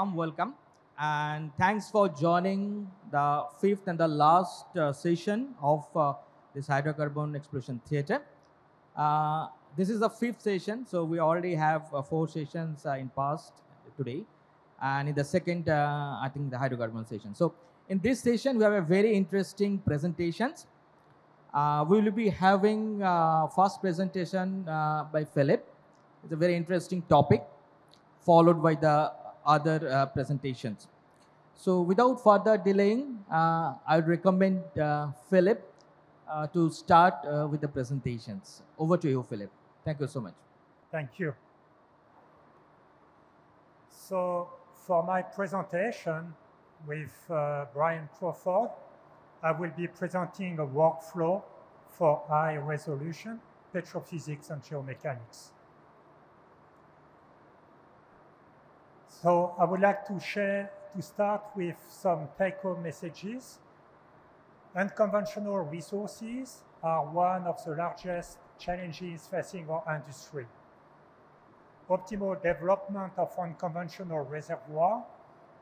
warm welcome and thanks for joining the fifth and the last session of this hydrocarbon exploration theater. This is the fifth session, so we already have 4 sessions in past today, and in the second, I think the hydrocarbon session. So in this session, we have a very interesting presentations. We will be having first presentation by Philippe. It's a very interesting topic, followed by the other presentations. So without further delaying, I would recommend Philippe to start with the presentations. Over to you, Philippe. Thank you so much. Thank you. So for my presentation with Brian Crawford, I will be presenting a workflow for high resolution petrophysics and geomechanics. So I would like to start with some take-home messages. Unconventional resources are one of the largest challenges facing our industry. Optimal development of unconventional reservoir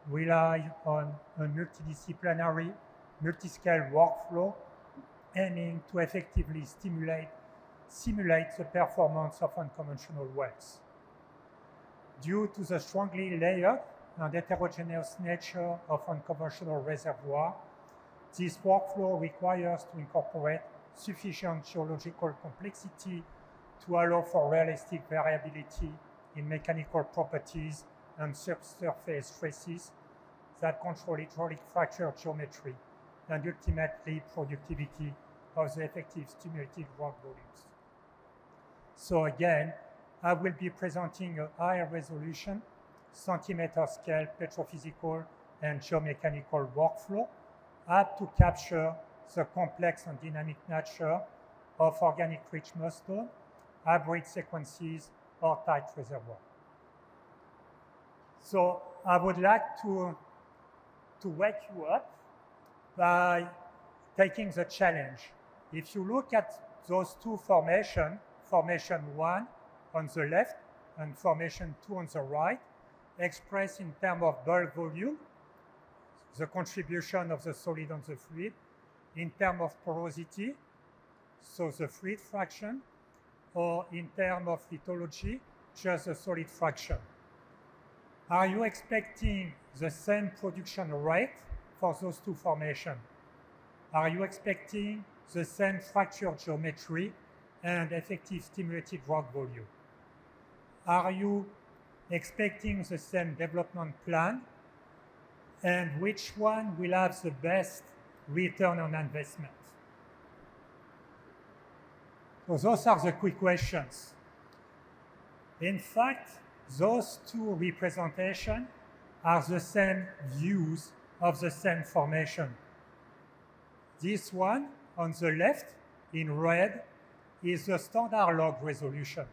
rely on a multidisciplinary, multi-scale workflow aiming to effectively simulate the performance of unconventional wells. Due to the strongly layered and heterogeneous nature of unconventional reservoir, this workflow requires to incorporate sufficient geological complexity to allow for realistic variability in mechanical properties and subsurface stresses that control hydraulic fracture geometry and ultimately productivity of the effective stimulated rock volumes. So again, I will be presenting a higher resolution, centimeter scale petrophysical and geomechanical workflow up to capture the complex and dynamic nature of organic rich mudstone, hybrid sequences, or tight reservoir. So I would like to wake you up by taking the challenge. If you look at those two formations, formation 1 on the left and formation 2 on the right, expressed in terms of bulk volume, the contribution of the solid on the fluid, in terms of porosity, so the fluid fraction, or in terms of lithology, just the solid fraction. Are you expecting the same production rate for those two formations? Are you expecting the same fracture geometry and effective stimulated rock volume? Are you expecting the same development plan? And which one will have the best return on investment? So those are the quick questions. In fact, those two representations are the same views of the same formation. This one on the left in red is the standard log resolution.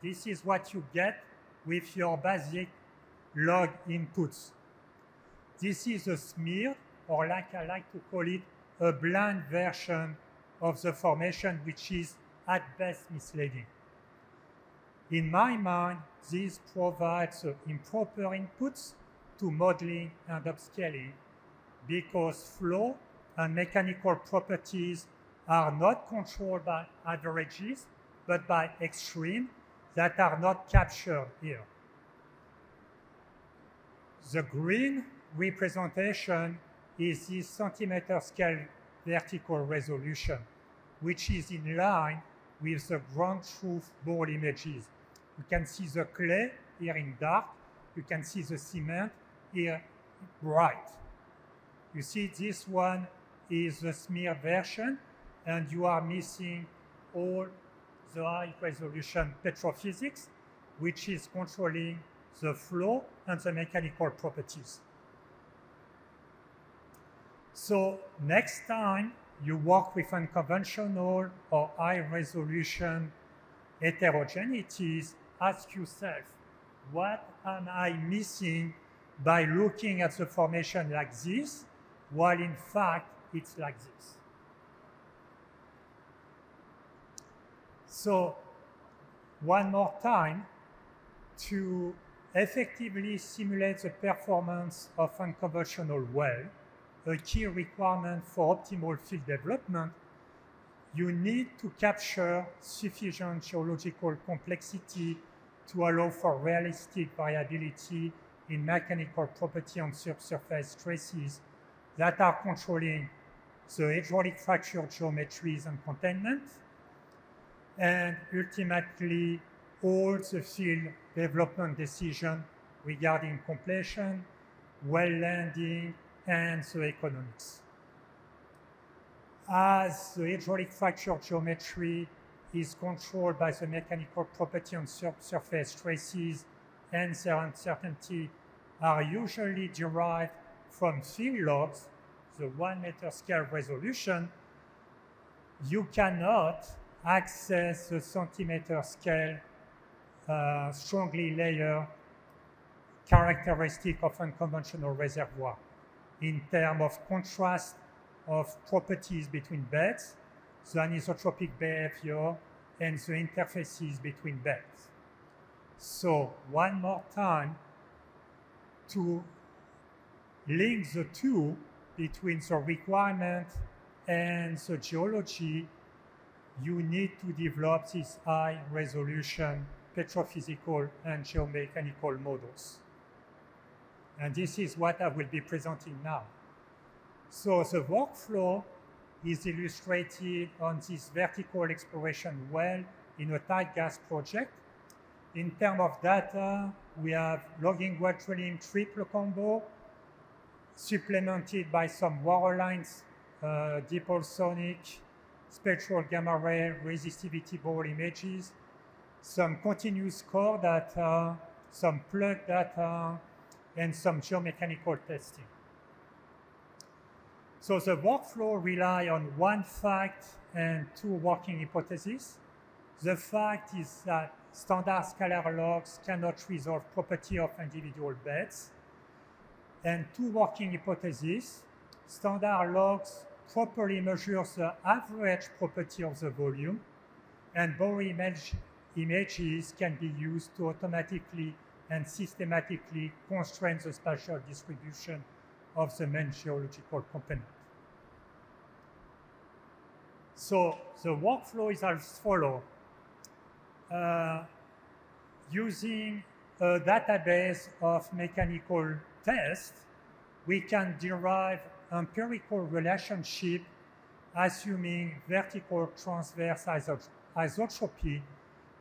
This is what you get with your basic log inputs. This is a smear, or like I like to call it, a blind version of the formation, which is at best misleading. In my mind, this provides improper inputs to modeling and upscaling because flow and mechanical properties are not controlled by averages, but by extreme that are not captured here. The green representation is this centimeter scale vertical resolution, which is in line with the ground truth bore images. You can see the clay here in dark. You can see the cement here bright. You see this one is the smear version, and you are missing all the high resolution petrophysics, which is controlling the flow and the mechanical properties. So next time you work with unconventional or high resolution heterogeneities, ask yourself, what am I missing by looking at the formation like this, while in fact it's like this? So one more time, to effectively simulate the performance of unconventional well, a key requirement for optimal field development, you need to capture sufficient geological complexity to allow for realistic variability in mechanical property and subsurface stresses that are controlling the hydraulic fracture geometries and containment, and ultimately all the field development decisions regarding completion, well landing, and the economics. As the hydraulic fracture geometry is controlled by the mechanical property and subsurface stresses, and their uncertainty are usually derived from field logs, the 1 meter scale resolution, you cannot access the centimeter scale strongly layered characteristic of unconventional reservoir in terms of contrast of properties between beds, the anisotropic behavior, and the interfaces between beds. So one more time, to link the two between the requirement and the geology, you need to develop these high resolution petrophysical and geomechanical models. And this is what I will be presenting now. So the workflow is illustrated on this vertical exploration well in a tight gas project. In terms of data, we have logging well drilling triple combo, supplemented by some water lines, dipole sonic, spectral gamma ray, resistivity bore images, some continuous core data, some plug data, and some geomechanical testing. So the workflow relies on one fact and two working hypotheses. The fact is that standard scalar logs cannot resolve property of individual beds. And two working hypotheses, standard logs properly measure the average property of the volume, and bore images can be used to automatically and systematically constrain the spatial distribution of the main geological component. So the workflow is as follows. Using a database of mechanical tests, we can derive empirical relationship assuming vertical transverse isotropy,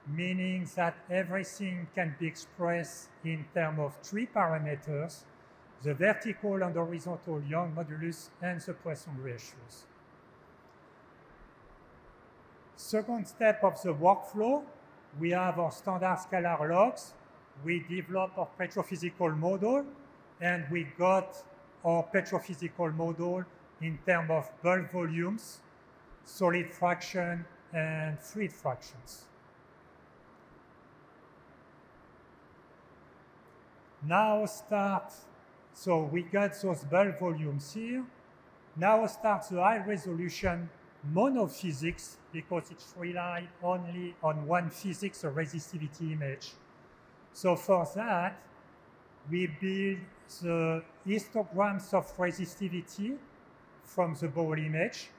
meaning that everything can be expressed in terms of three parameters: the vertical and horizontal Young modulus and the Poisson ratios. Second step of the workflow, we have our standard scalar logs. We develop our petrophysical model, and we got our petrophysical model in terms of bulk volumes, solid fraction, and fluid fractions. Now start, so we got those bulk volumes here. Now start the high resolution monophysics, because it relies only on one physics, a resistivity image. So for that, we build the histograms of resistivity from the bore image,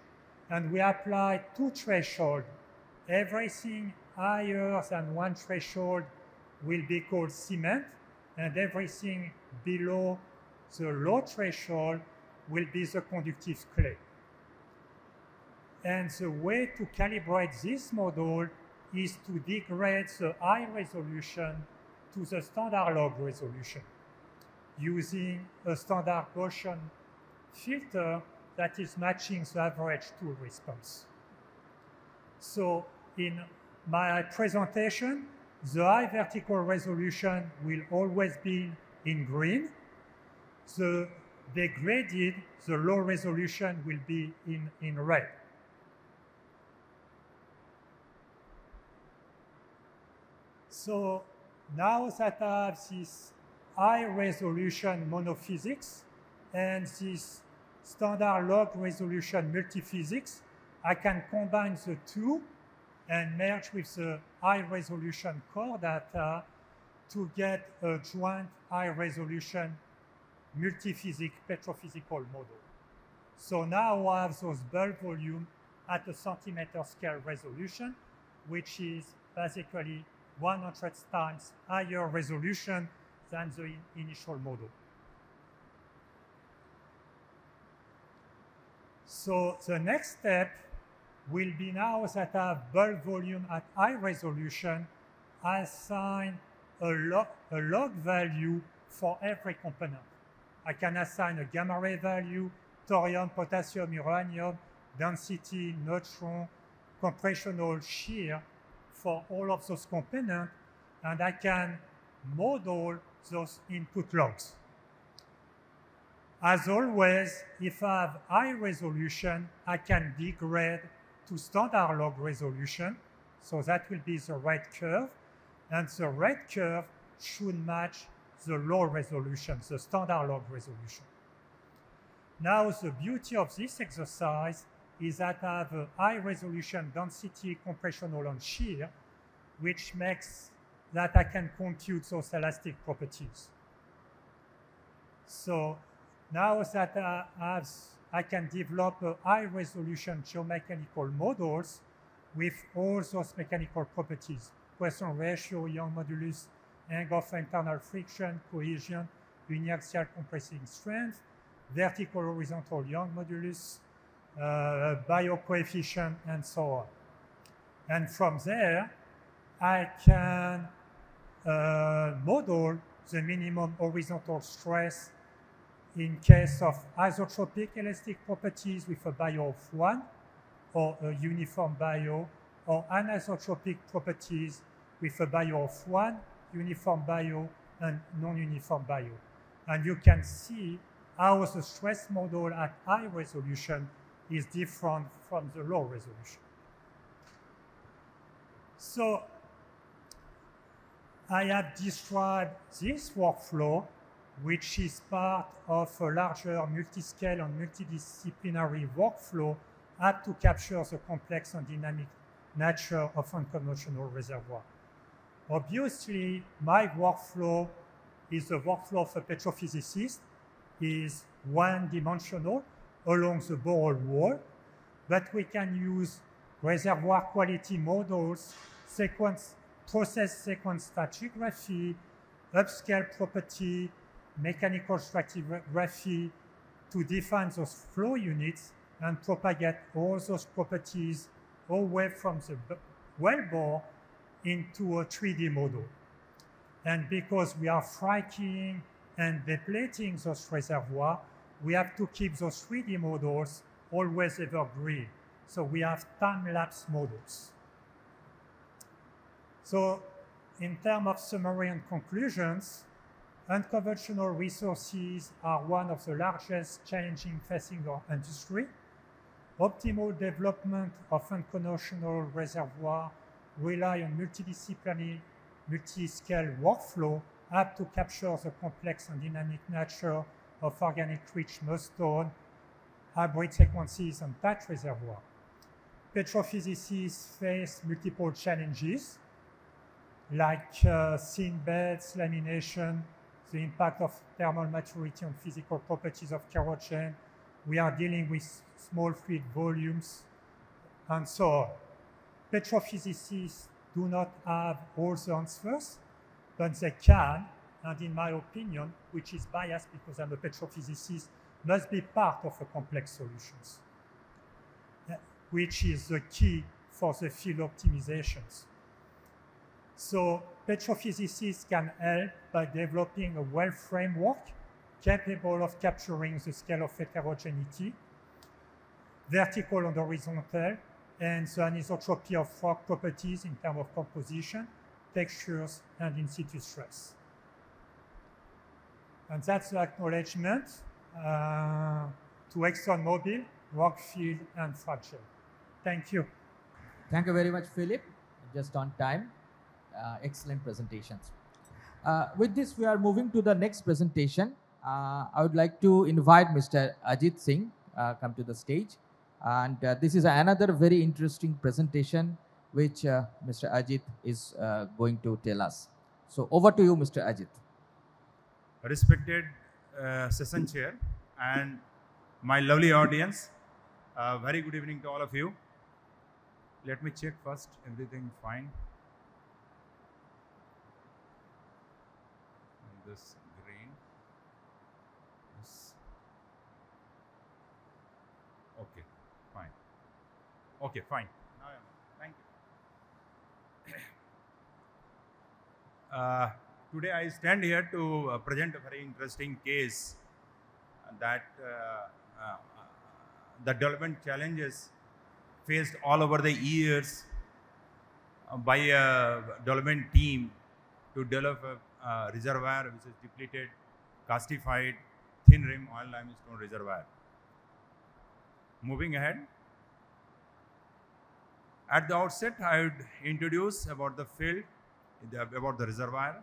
and we apply two thresholds. Everything higher than one threshold will be called cement, and everything below the low threshold will be the conductive clay. And the way to calibrate this model is to degrade the high resolution to the standard log resolution using a standard Gaussian filter that is matching the average tool response. So in my presentation, the high vertical resolution will always be in green. The degraded, the low resolution will be in red. So now that I have this high resolution monophysics and this standard log resolution multiphysics, I can combine the two and merge with the high resolution core data to get a joint high-resolution multi-physics petrophysical model. So now I have those bulk volume at a centimeter scale resolution, which is basically 100 times higher resolution than the initial model. So the next step will be, now that I have bulk volume at high resolution, I assign a log value for every component. I can assign a gamma ray value, thorium, potassium, uranium, density, neutron, compressional, shear for all of those components, and I can model those input logs. As always, if I have high resolution, I can degrade to standard log resolution. So that will be the red curve. And the red curve should match the low resolution, the standard log resolution. Now, the beauty of this exercise is that I have a high resolution density, compressional, and shear, which makes that I can compute those elastic properties. So now that I can develop a high-resolution geomechanical models with all those mechanical properties: Poisson ratio, Young modulus, angle of internal friction, cohesion, uniaxial compressing strength, vertical horizontal Young modulus, biocoefficient, and so on. And from there, I can model the minimum horizontal stress in case of isotropic elastic properties with a bio of 1, or a uniform bio, or anisotropic properties with a bio of 1, uniform bio, and non-uniform bio. And you can see how the stress model at high resolution is different from the low resolution. So I have described this workflow, which is part of a larger multi-scale and multidisciplinary workflow had to capture the complex and dynamic nature of unconventional reservoir. Obviously, my workflow is the workflow of a petrophysicist, is one-dimensional along the borehole wall, but we can use reservoir quality models, process sequence stratigraphy, upscale property, mechanical stratigraphy to define those flow units and propagate all those properties all the way from the wellbore into a 3D model. And because we are fracking and depleting those reservoirs, we have to keep those 3D models always evergreen. So we have time-lapse models. So in terms of summary and conclusions, unconventional resources are one of the largest challenges facing our industry. Optimal development of unconventional reservoir rely on multidisciplinary, multi-scale workflow have to capture the complex and dynamic nature of organic-rich mudstone, hybrid sequences, and patch reservoir. Petrophysicists face multiple challenges, like thin beds, lamination, the impact of thermal maturity on physical properties of kerogen. We are dealing with small fluid volumes, and so on. Petrophysicists do not have all the answers, but they can, and in my opinion, which is biased because I'm a petrophysicist, must be part of a complex solutions, which is the key for the field optimizations. So petrophysicists can help by developing a well framework capable of capturing the scale of heterogeneity, vertical and horizontal, and the anisotropy of rock properties in terms of composition, textures, and in situ stress. And that's the acknowledgement to ExxonMobil, Rockfield, and Fragile. Thank you. Thank you very much, Philippe. Just on time. Excellent presentations. With this, we are moving to the next presentation. I would like to invite Mr. Ajit Singh come to the stage. And this is another very interesting presentation which Mr. Ajit is going to tell us. So over to you, Mr. Ajit. Respected session chair and my lovely audience, very good evening to all of you. Let me check first, everything fine. This green. This. Okay, fine. Okay, fine. Now I am. Thank you. Today I stand here to present a very interesting case that the development challenges faced all over the years by a development team to develop a reservoir which is depleted, castified, thin rim oil limestone reservoir. Moving ahead. At the outset, I would introduce about the field, about the reservoir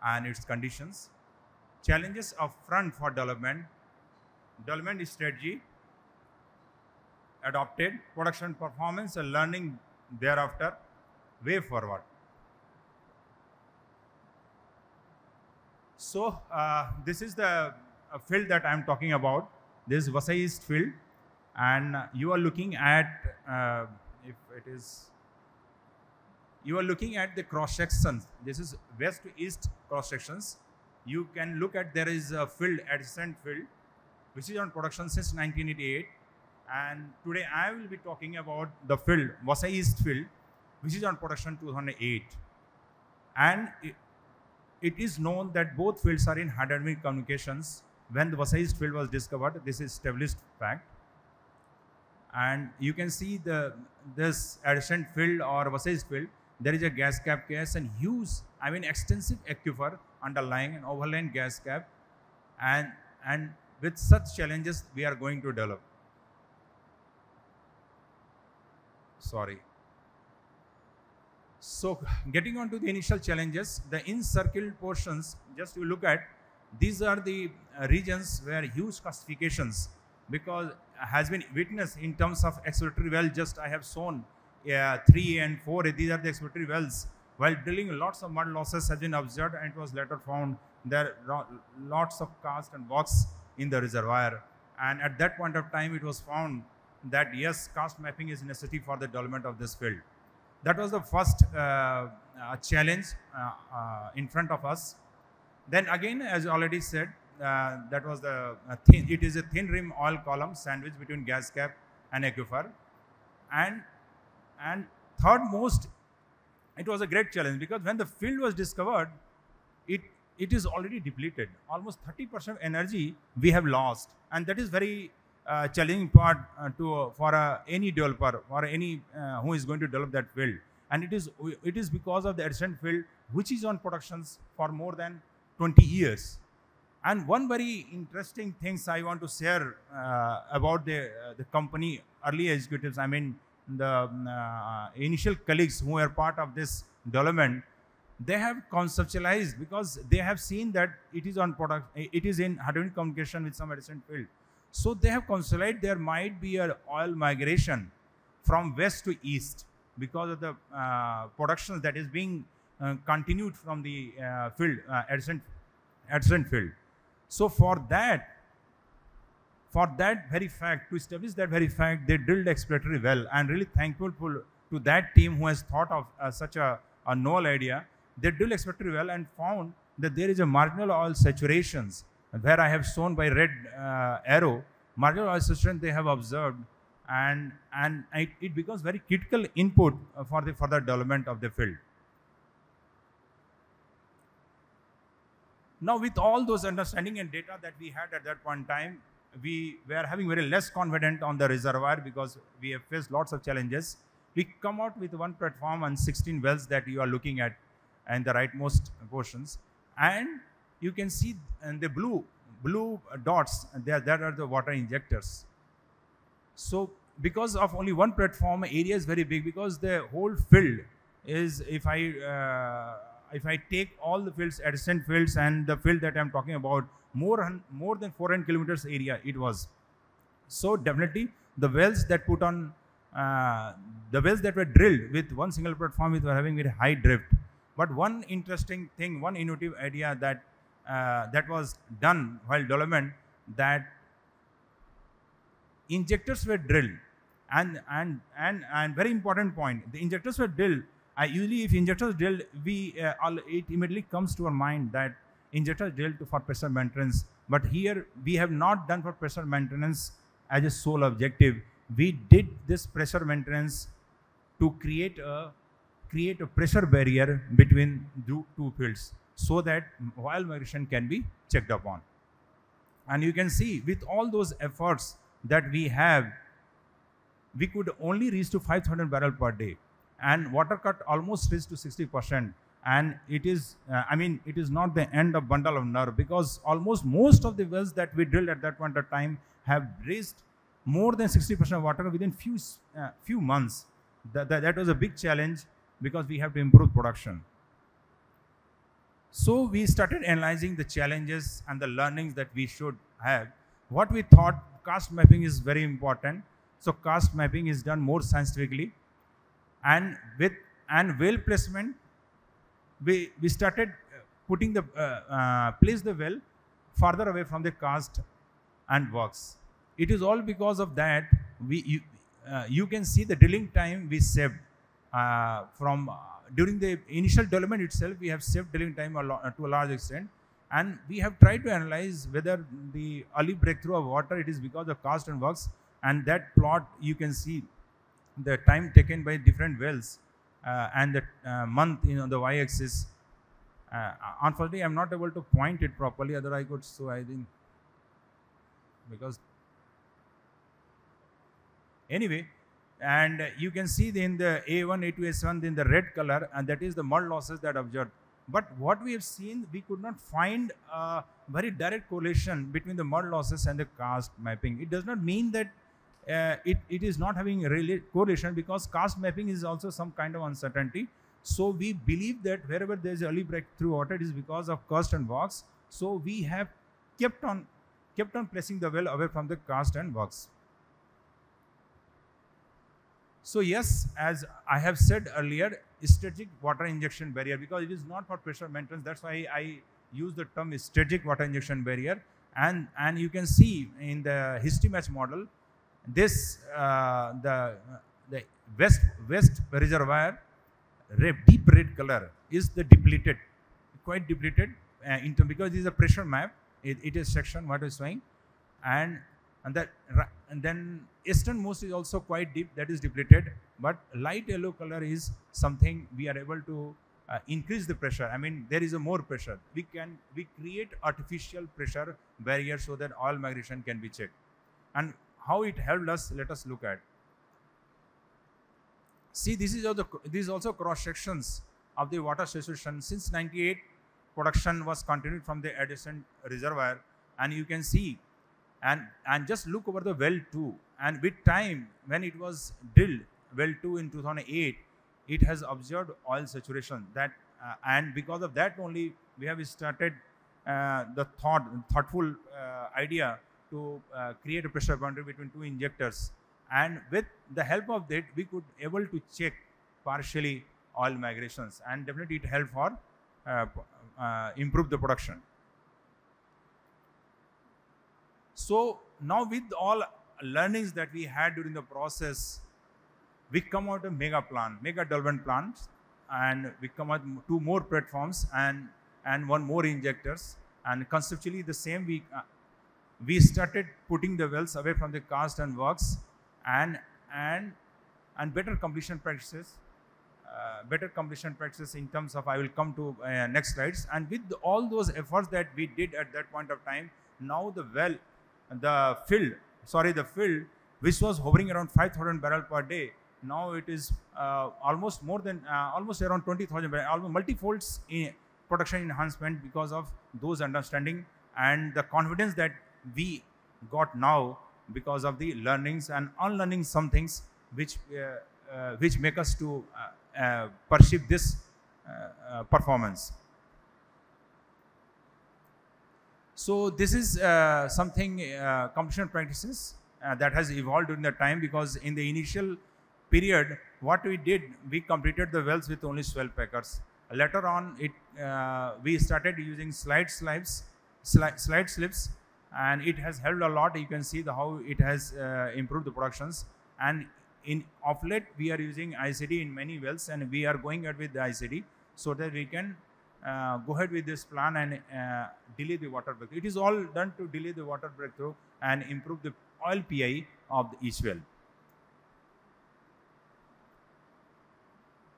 and its conditions, challenges of front for development strategy adopted, production performance and learning thereafter, way forward. So this is the field that I am talking about. This is Vasai East field, and you are looking at you are looking at the cross sections. This is west to east cross sections. You can look at, there is a field, adjacent field, which is on production since 1988. And today I will be talking about the field, Vasai East field, which is on production 2008. And it is known that both fields are in hydrodynamic communications. When the Vasai East field was discovered, this is established fact. And you can see this adjacent field or Vasai East field, there is a gas cap case and huge, extensive aquifer underlying and overlying gas cap, and with such challenges we are going to develop. Sorry. So getting on to the initial challenges, the encircled portions, just you look at, these are the regions where huge classifications, because has been witnessed in terms of exploratory well. Just I have shown 3 and 4, these are the exploratory wells. While drilling, lots of mud losses has been observed, and it was later found there are lots of cast and box in the reservoir. And at that point of time, it was found that yes, cast mapping is necessary for the development of this field. That was the first challenge in front of us. Then again, as already said, that was the it is a thin rim oil column sandwiched between gas cap and aquifer. And third most, it was a great challenge, because when the field was discovered, it is already depleted. Almost 30% of energy we have lost, and that is very challenging part for any developer or any who is going to develop that field. And it is because of the adjacent field which is on productions for more than 20 years. And one very interesting things I want to share about the company early executives, the initial colleagues who are part of this development, they have conceptualized, because they have seen that it is on product, it is in hydrodynamic communication with some adjacent field. So they have conceptualized there might be an oil migration from west to east because of the production that is being continued from the field, adjacent field. So for that very fact, to establish that very fact, they drilled exploratory well, and really thankful to that team who has thought of such a novel idea. They drilled exploratory well and found that there is a marginal oil saturations, where I have shown by red arrow, marginal oil saturation they have observed, and it becomes very critical input for the further development of the field. Now, with all those understanding and data that we had at that point in time, we were having very less confident on the reservoir, because we have faced lots of challenges. We come out with one platform and 16 wells that you are looking at and the rightmost portions, and you can see the blue dots, that are the water injectors. So because of only one platform, area is very big, because the whole field is, if I take all the fields, adjacent fields, and the field that I am talking about, more than 400 kilometers area it was. So definitely the wells that put on, the wells that were drilled with one single platform, were having very high drift. But one interesting thing, one innovative idea that that was done while development, that injectors were drilled, and very important point, the injectors were drilled. Usually, if injectors drilled, it immediately comes to our mind that injectors drilled for pressure maintenance. But here we have not done for pressure maintenance as a sole objective. We did this pressure maintenance to create a pressure barrier between two fields, so that oil migration can be checked upon. And you can see, with all those efforts that we have, we could only reach to 5,000 barrel per day, and water cut almost reached to 60%. And it is, it is not the end of bundle of nerve, because almost most of the wells that we drilled at that point of time have reached more than 60% of water within few months. That was a big challenge, because we have to improve production. So we started analyzing the challenges and the learnings that we should have. What we thought, cast mapping is very important. So cast mapping is done more scientifically, and with well placement, we started putting the place the well farther away from the cast and works. It is all because of that you can see the drilling time we saved from during the initial development itself. We have saved drilling time to a large extent, and we have tried to analyze whether the early breakthrough of water, it is because of cast and works. And that plot, you can see the time taken by different wells and the month on the y-axis. Unfortunately, I'm not able to point it properly, other I could, so I think, because anyway, and you can see in the A1, A2, A7 in the red color, and that is the mud losses that observed. But what we have seen, we could not find a very direct correlation between the mud losses and the cast mapping. It does not mean that it is not having a correlation, because cast mapping is also some kind of uncertainty. So we believe that wherever there is early breakthrough water, it is because of cast and works. So we have kept on placing the well away from the cast and works. So yes, as I have said earlier, strategic water injection barrier, because it is not for pressure maintenance. That's why I use the term strategic water injection barrier. And you can see in the history match model, this the west reservoir, deep red color, is the depleted, quite depleted, because this is a pressure map. It is section what is showing, and then easternmost is also quite deep, that is depleted. But light yellow color is something we are able to increase the pressure. There is a more pressure. We create artificial pressure barrier so that oil migration can be checked. And how it helped us, let us look at. See, this is also cross sections of the water saturation. Since 98, production was continued from the adjacent reservoir, and you can see, and just look over the well 2, and with time, when it was drilled, well 2 in 2008, it has observed oil saturation. And because of that only, we have started the thoughtful idea to create a pressure boundary between two injectors. And with the help of that, we could able to check partially oil migrations, and definitely it helped for improve the production. So now, with all learnings that we had during the process, we come out a mega development plan, and we come out 2 more platforms and 1 more injectors. And conceptually the same, we started putting the wells away from the cast and works, and better completion practices. In terms of, I will come to next slides. And with all those efforts that we did at that point of time, now the field, which was hovering around 5,000 barrel per day, now it is almost around 20,000 barrel, almost multifolds in production enhancement, because of those understanding and the confidence that we got now, because of the learnings and unlearning some things which make us to perceive this performance. So this is something completion practices that has evolved during the time, because in the initial period, what we did, we completed the wells with only swell packers. Later on, we started using slide slips, and it has helped a lot. You can see how it has improved the productions. And of late, we are using ICD in many wells, and we are going ahead with the ICD so that we can go ahead with this plan and delay the water breakthrough. It is all done to delay the water breakthrough and improve the oil PI of each well.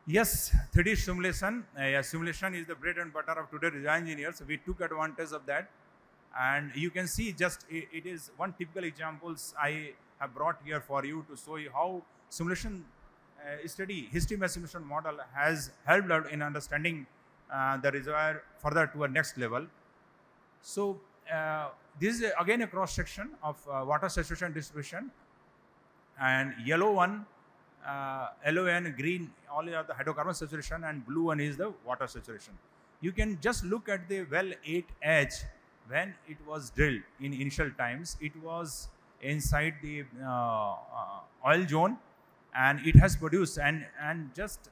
Yes, 3D simulation. Simulation is the bread and butter of today's design engineers. We took advantage of that, and you can see just it is one typical examples I have brought here for you to show you how simulation study, history based simulation model has helped out in understanding the reservoir further to a next level. So this is again a cross section of water saturation distribution, and yellow and green, all are the hydrocarbon saturation, and blue one is the water saturation. You can just look at the well 8H. When it was drilled in initial times, it was inside the oil zone, and it has produced, and just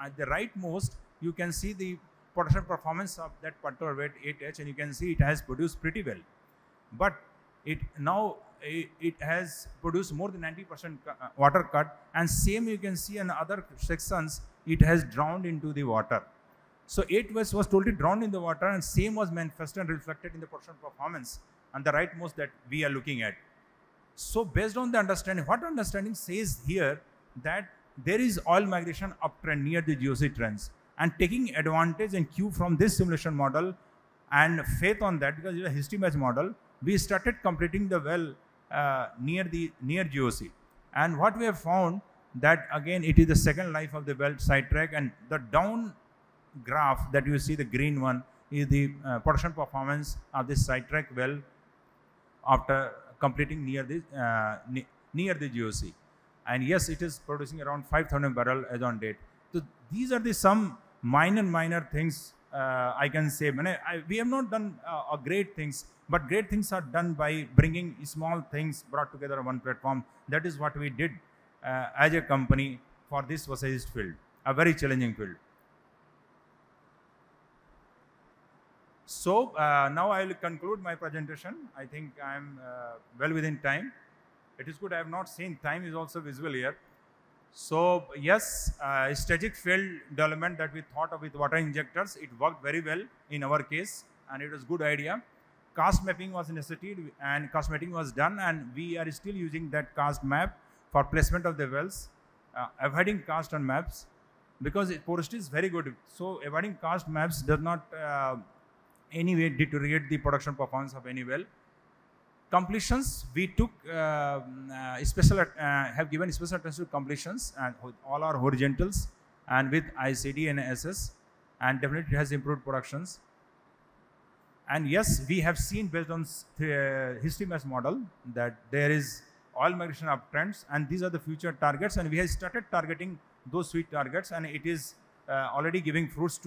at the rightmost, you can see the production performance of that particular well 8H, and you can see it has produced pretty well. But it has produced more than 90% water cut, and same you can see in other sections, it has drowned into the water. So 8H was totally drowned in the water, and same was manifested and reflected in the production performance and the rightmost that we are looking at. So based on the understanding, what understanding says here that there is oil migration uptrend near the geocy trends, and taking advantage and cue from this simulation model and faith on that, because it is a history match model, we started completing the well near geocy. And what we have found that again it is the second life of the well sidetrack, and the down graph that you see, the green one, is the production performance of this sidetrack well after completing near the geocy. And yes, it is producing around 5,000 barrel as on date. So these are the some minor things I can say. We have not done great things, but great things are done by bringing small things brought together on one platform. That is what we did as a company for this Visayist field, a very challenging field. So now I will conclude my presentation. I think I am well within time. It is good I have not seen time is also visible here. So yes, strategic field development that we thought of with water injectors, it worked very well in our case, and it was good idea. Cast mapping was necessary, and cast mapping was done, and we are still using that cast map for placement of the wells, avoiding cast on maps, because porosity is very good. So avoiding cast maps does not anyway deteriorate the production performance of any well. Completions, we took have given special attention to completions, and all our horizontals, and with ICD and SS, and definitely it has improved productions. And yes, we have seen based on history match model that there is oil migration uptrends, and these are the future targets, and we have started targeting those sweet targets, and it is already giving fruits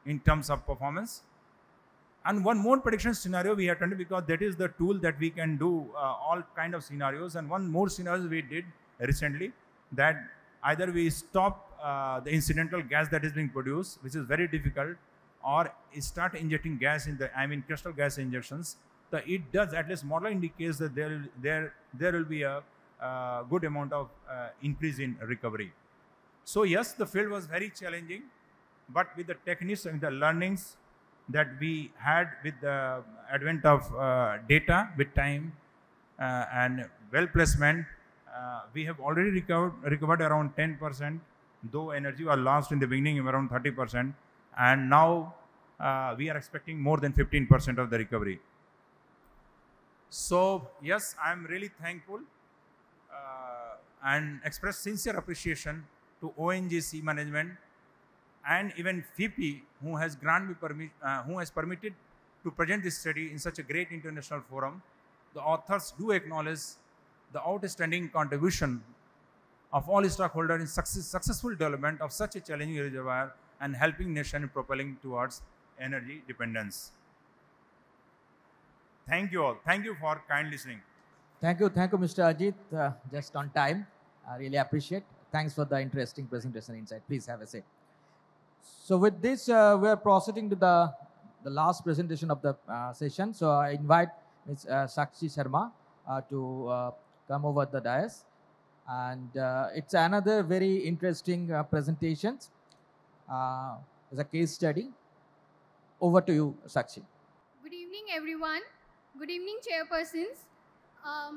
in terms of performance. And one more prediction scenario we have done, because that is the tool that we can do all kind of scenarios. And one more scenario we did recently, that either we stop the incidental gas that is being produced, which is very difficult, or start injecting gas in crystal gas injections. So it does, at least model indicates that there will be a good amount of increase in recovery. So yes, the field was very challenging, but with the techniques and the learnings that we had with the advent of data with time and well placement, we have already recovered around 10%, though energy was lost in the beginning of around 30%, and now we are expecting more than 15% of the recovery. So yes, I am really thankful and express sincere appreciation to ONGC management and even FIPI, who has permitted to present this study in such a great international forum. The authors do acknowledge the outstanding contribution of all stakeholders in successful development of such a challenging reservoir and helping nation in propelling towards energy dependence. Thank you all. Thank you for kind listening. Thank you, Mr. Ajit. Just on time. I really appreciate. Thanks for the interesting presentation insight. Please have a say. So with this, we are proceeding to the last presentation of the session. So I invite Ms. Sakshi Sharma to come over the dais. And it's another very interesting presentation as a case study. Over to you, Sakshi. Good evening, everyone. Good evening, chairpersons.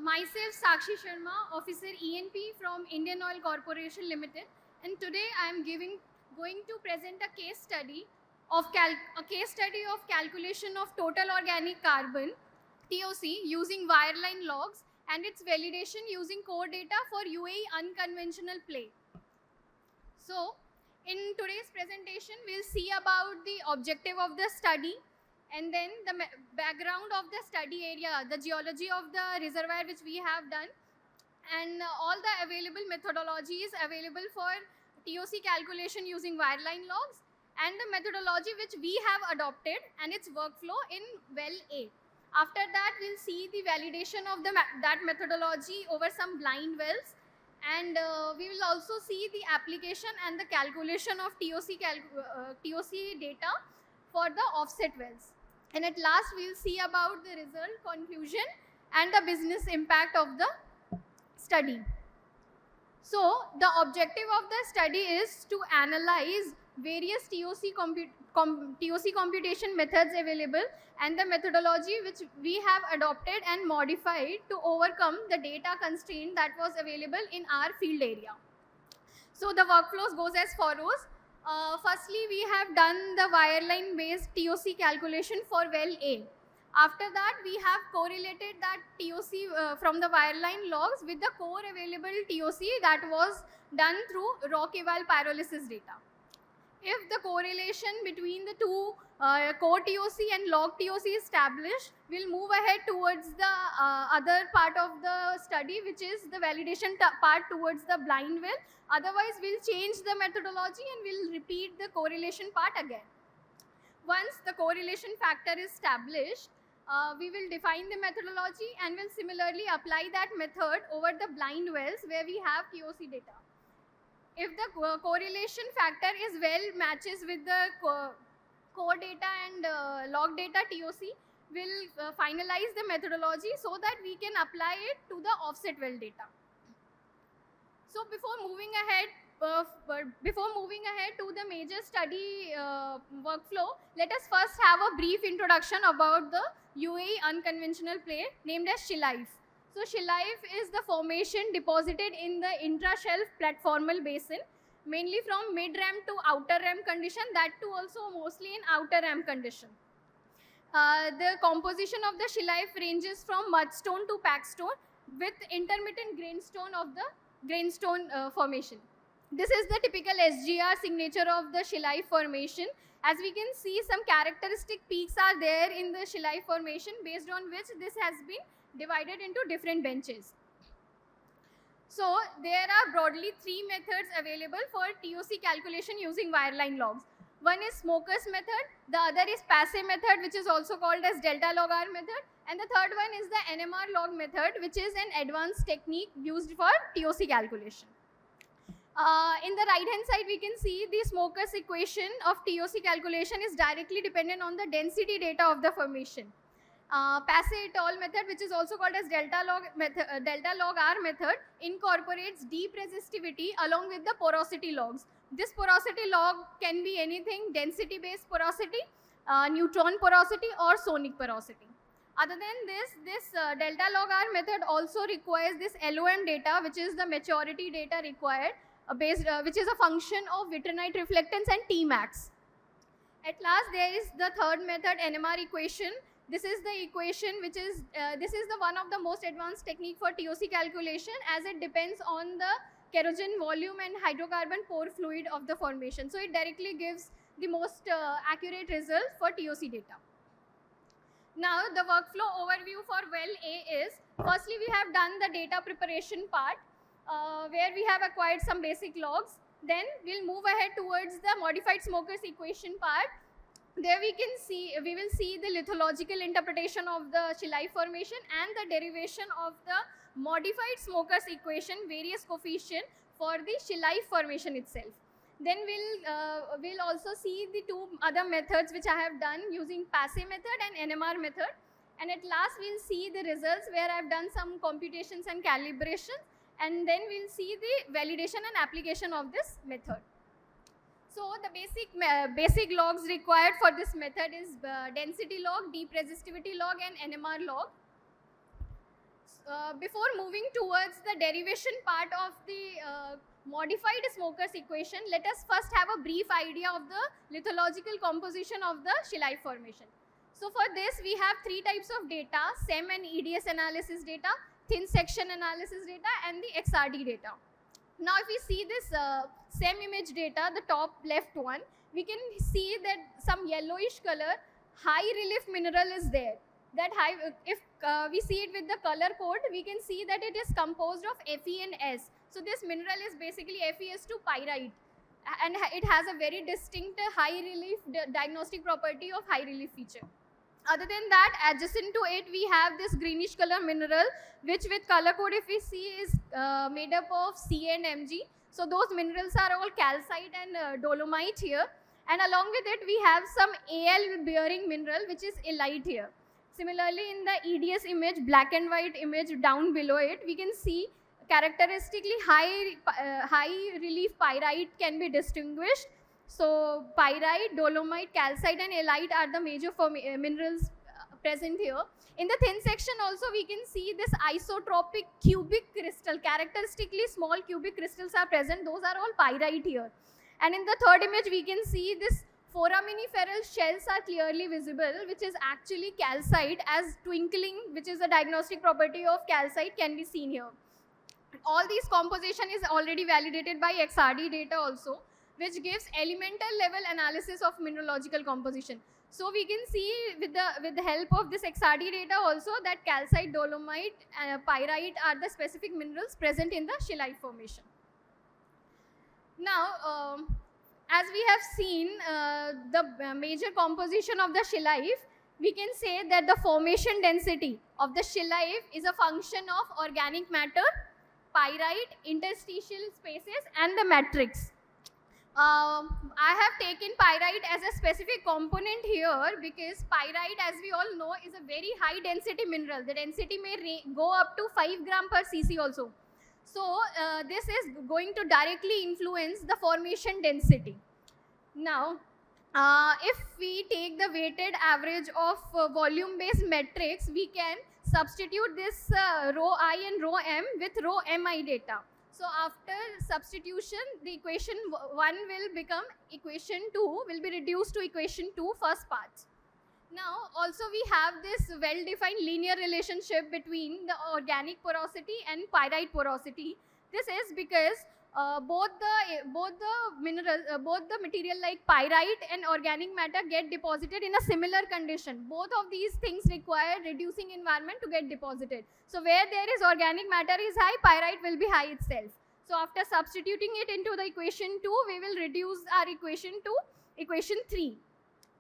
Myself, Sakshi Sharma, Officer ENP from Indian Oil Corporation Limited, and today I am going to present a case study of calculation of total organic carbon (TOC) using wireline logs and its validation using core data for UAE unconventional play. So, in today's presentation, we'll see about the objective of the study, and then the background of the study area, the geology of the reservoir which we have done, and all the available methodologies available for TOC calculation using wireline logs, and the methodology which we have adopted and its workflow in well A. After that, we'll see the validation of that methodology over some blind wells, and we will also see the application and the calculation of TOC data for the offset wells. And at last, we'll see about the result, conclusion, and the business impact of the study. So, the objective of the study is to analyze various TOC computation methods available and the methodology which we have adopted and modified to overcome the data constraint that was available in our field area. So, the workflows goes as follows. Firstly, we have done the wireline based TOC calculation for well A. After that, we have correlated that TOC from the wireline logs with the core available TOC that was done through rock eval pyrolysis data. If the correlation between the two core TOC and log TOC is established, we'll move ahead towards the other part of the study, which is the validation part towards the blind well. Otherwise, we'll change the methodology and we'll repeat the correlation part again. Once the correlation factor is established, we will define the methodology and will similarly apply that method over the blind wells where we have TOC data. If the correlation factor is well matches with the core data and log data TOC, we'll finalize the methodology so that we can apply it to the offset well data. So before moving ahead to the major study workflow, let us first have a brief introduction about the UAE unconventional play named as Shelife. So Shelife is the formation deposited in the intra-shelf platformal basin, mainly from mid-ram to outer ram condition, that too also mostly in outer ram condition. The composition of the Shelife ranges from mudstone to packstone with intermittent grainstone of the grainstone formation. This is the typical SGR signature of the Shelife formation. As we can see, some characteristic peaks are there in the Shelife formation, based on which this has been divided into different benches. So there are broadly three methods available for TOC calculation using wireline logs. One is Smoker's method, the other is Passe method, which is also called as delta log R method, and the third one is the NMR log method, which is an advanced technique used for TOC calculation. In the right hand side, we can see the Smoker's equation of TOC calculation is directly dependent on the density data of the formation. Passe et al. Method, which is also called as delta log R method, incorporates deep resistivity along with the porosity logs. This porosity log can be anything: density based porosity, neutron porosity, or sonic porosity. Other than this delta log R method also requires this LOM data, which is the maturity data required, which is a function of vitrinite reflectance and Tmax. At last, there is the third method, NMR equation. This is the equation which is, this is the one of the most advanced technique for TOC calculation, as it depends on the kerogen volume and hydrocarbon pore fluid of the formation. So it directly gives the most accurate result for TOC data. Now the workflow overview for well A is, firstly we have done the data preparation part where we have acquired some basic logs. Then we'll move ahead towards the modified Smoker's equation part. There we will see the lithological interpretation of the Shelife formation and the derivation of the modified Smoker's equation, various coefficient for the Shelife formation itself. Then we'll also see the two other methods which I have done using passive method and NMR method. And at last we'll see the results where I've done some computations and calibration, and then we'll see the validation and application of this method. So the basic logs required for this method is density log, deep resistivity log, and NMR log. Before moving towards the derivation part of the modified Smoker's equation, let us first have a brief idea of the lithological composition of the schistite formation. So for this, we have three types of data: SEM and EDS analysis data, thin section analysis data, and the XRD data. Now if we see this SEM image data, the top left one, we can see that some yellowish color, high relief mineral is there. That if we see it with the color code, we can see that it is composed of Fe and S. So this mineral is basically FeS2 pyrite, and it has a very distinct high relief diagnostic property of high relief feature. Other than that, adjacent to it, we have this greenish color mineral, which with color code, if we see, is made up of Ca and Mg. So those minerals are all calcite and dolomite here. And along with it, we have some Al bearing mineral, which is elite here. Similarly, in the EDS image, black and white image down below it, we can see characteristically high relief pyrite can be distinguished. So pyrite, dolomite, calcite, and elite are the major minerals present here. In the thin section also, we can see this isotropic cubic crystal. Characteristically small cubic crystals are present. Those are all pyrite here. And in the third image, we can see this foraminiferal shells are clearly visible, which is actually calcite, as twinkling, which is a diagnostic property of calcite, can be seen here. All these composition is already validated by XRD data also, which gives elemental level analysis of mineralogical composition. So we can see with the help of this XRD data also that calcite, dolomite, pyrite are the specific minerals present in the schistite formation. Now, as we have seen the major composition of the schistite, we can say that the formation density of the schistite is a function of organic matter, pyrite, interstitial spaces, and the matrix. I have taken pyrite as a specific component here because pyrite, as we all know, is a very high density mineral. The density may go up to 5 gram per cc also. So this is going to directly influence the formation density. Now, if we take the weighted average of volume based metrics, we can substitute this rho I and rho M with rho Mi data. So after substitution, the equation 1 will become equation 2, will be reduced to equation 2 first part. Now also we have this well-defined linear relationship between the organic porosity and pyrite porosity. This is because both the material like pyrite and organic matter get deposited in a similar condition. Both of these things require reducing environment to get deposited. So where there is organic matter is high, pyrite will be high itself. So after substituting it into the equation 2, we will reduce our equation to equation 3.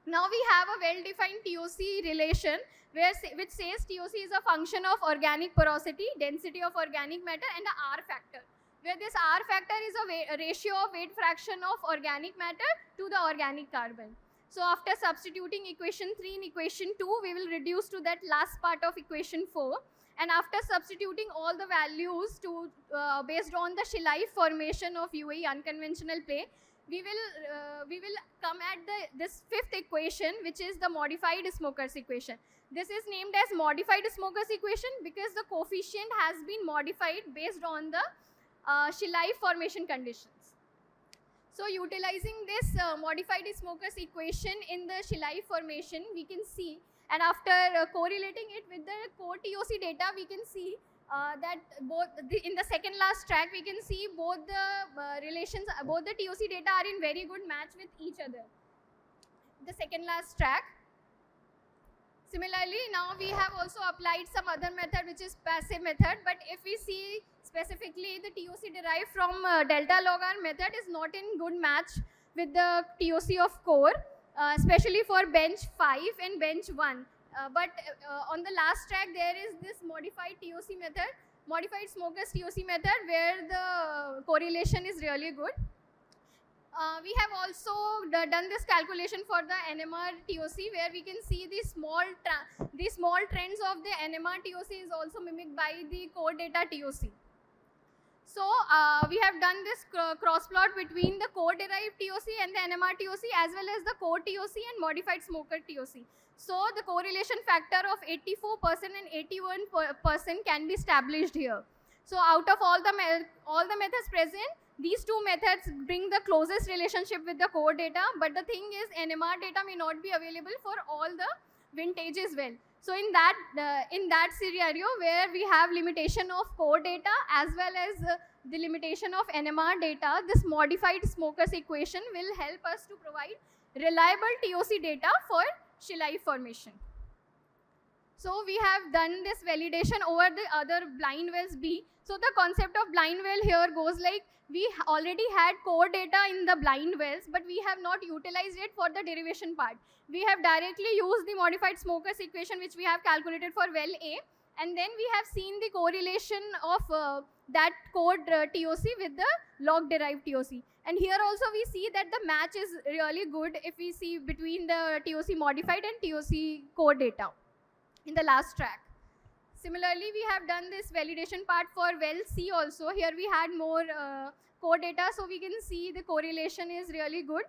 Now we have a well-defined TOC relation which says TOC is a function of organic porosity, density of organic matter, and the R factor, where this R factor is a ratio of weight fraction of organic matter to the organic carbon. So after substituting equation 3 in equation 2, we will reduce to that last part of equation 4. And after substituting all the values to based on the schistite formation of UAE unconventional play, we will come at this fifth equation, which is the modified Smoker's equation. This is named as modified Smoker's equation because the coefficient has been modified based on the schistite formation conditions. So utilizing this modified Smoker's equation in the schistite formation, we can see, and after correlating it with the core TOC data, we can see that in the second last track, we can see both the relations, both the TOC data are in very good match with each other. The second last track. Similarly, now we have also applied some other method, which is passive method. But if we see specifically, the TOC derived from delta log R method is not in good match with the TOC of core, especially for bench 5 and bench 1. But on the last track, there is this modified TOC method, modified Smoker's TOC method, where the correlation is really good. we have also done this calculation for the NMR TOC, where we can see the small trends of the NMR TOC is also mimicked by the core data TOC. So we have done this cross plot between the core derived TOC and the NMR TOC, as well as the core TOC and modified smoker TOC. So the correlation factor of 84% and 81% can be established here. So out of all the methods present, these two methods bring the closest relationship with the core data, but the thing is NMR data may not be available for all the vintages well. So in that scenario where we have limitation of core data as well as the limitation of NMR data, this modified smokers equation will help us to provide reliable TOC data for shale formation. So we have done this validation over the other blind wells B. So the concept of blind well here goes like, we already had core data in the blind wells, but we have not utilized it for the derivation part. We have directly used the modified smokers equation, which we have calculated for well A, and then we have seen the correlation of that core TOC with the log derived TOC. And here also we see that the match is really good if we see between the TOC modified and TOC core data in the last track. Similarly, we have done this validation part for well C also. Here we had more core data, so we can see the correlation is really good.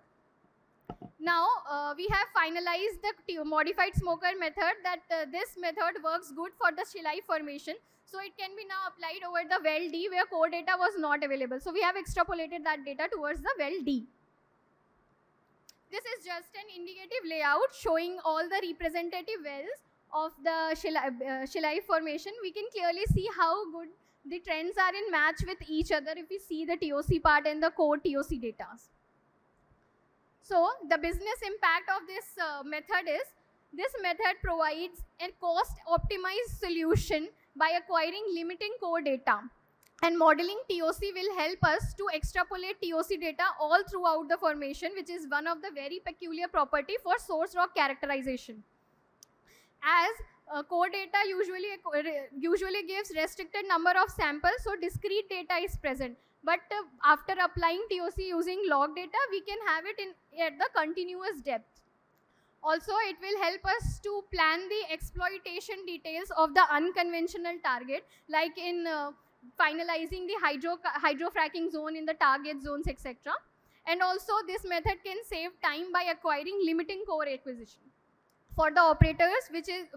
Now, we have finalized the modified smoker method, that this method works good for the shale formation. So it can be now applied over the well D where core data was not available. So we have extrapolated that data towards the well D. This is just an indicative layout showing all the representative wells of the shale formation. We can clearly see how good the trends are in match with each other if we see the TOC part and the core TOC data. So the business impact of this method is, this method provides a cost optimized solution by acquiring limiting core data, and modeling TOC will help us to extrapolate TOC data all throughout the formation, which is one of the very peculiar property for source rock characterization. As core data usually gives restricted number of samples, so discrete data is present. But after applying TOC using log data, we can have it at the continuous depth. Also, it will help us to plan the exploitation details of the unconventional target, like in finalizing the hydrofracking zone in the target zones, etc. And also, this method can save time by acquiring limiting core acquisition for the operators,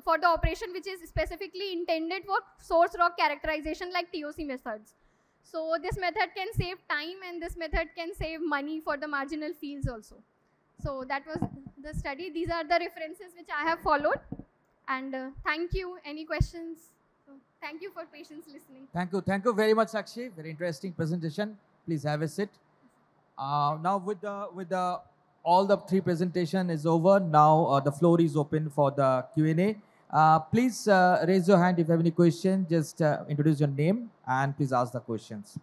for the operation which is specifically intended for source rock characterization like TOC methods. So this method can save time, and this method can save money for the marginal fields also. So that was the study. These are the references which I have followed. And thank you. Any questions? So thank you for patience listening. Thank you. Thank you very much, Sakshi. Very interesting presentation. Please have a sit. Now with all the three presentation is over. Now the floor is open for the Q&A. Please raise your hand if you have any question. Just introduce your name and please ask the questions.